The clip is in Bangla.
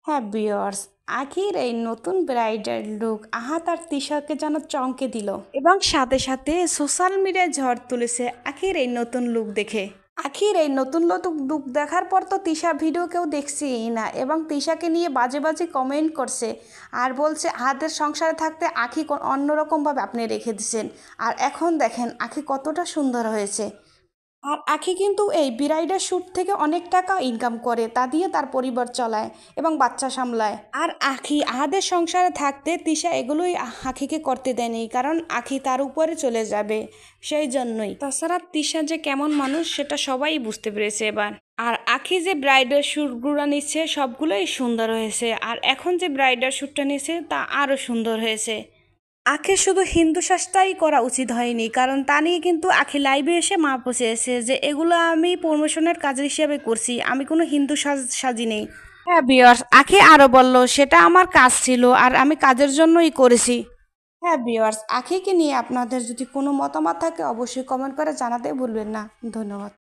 হ্যাঁ ভিউয়ার্স, আখির এই নতুন ব্রাইডাল লুক আহাত আর তিশাকে যেন চমকে দিল এবং সাথে সাথে সোশ্যাল মিডিয়ায় ঝড় তুলেছে আখির এই নতুন লুক দেখে। আখির এই নতুন নতুন লুক দেখার পর তো তিশা ভিডিও কেউ দেখছেই না এবং তিশাকে নিয়ে বাজে বাজে কমেন্ট করছে আর বলছে আহাদের সংসারে থাকতে আখি অন্যরকমভাবে আপনি রেখে দিছেন। আর এখন দেখেন আখি কতটা সুন্দর হয়েছে। আর আখি কিন্তু এই ব্রাইডাল শ্যুট থেকে অনেক টাকা ইনকাম করে, তা দিয়ে তার পরিবার চালায় এবং বাচ্চা সামলায়। আর আখি আহাদের সংসারে থাকতে তিশা এগুলোই আখিকে করতে দেয়নি, কারণ আখি তার উপরে চলে যাবে সেই জন্যই। তাছাড়া তিশা যে কেমন মানুষ সেটা সবাই বুঝতে পেরেছে এবার। আর আখি যে ব্রাইডাল শ্যুটগুলো নিচ্ছে সবগুলোই সুন্দর হয়েছে, আর এখন যে ব্রাইডাল শ্যুটটা নিচ্ছে তা আরও সুন্দর হয়েছে। আখি শুধু হিন্দু সাজটাই করা উচিত হয়নি, কারণ তা নিয়ে কিন্তু আখি লাইভে এসে মা পৌঁছেছে যে এগুলো আমি প্রমোশনের কাজ হিসেবে করছি, আমি কোনো হিন্দু সাজি নেই। হ্যাঁ ভিউয়ার্স, আখি আরও বলল সেটা আমার কাজ ছিল আর আমি কাজের জন্যই করেছি। হ্যাঁ ভিউয়ার্স, আখিকে নিয়ে আপনাদের যদি কোনো মতামত থাকে অবশ্যই কমেন্ট করে জানাতে ভুলবেন না। ধন্যবাদ।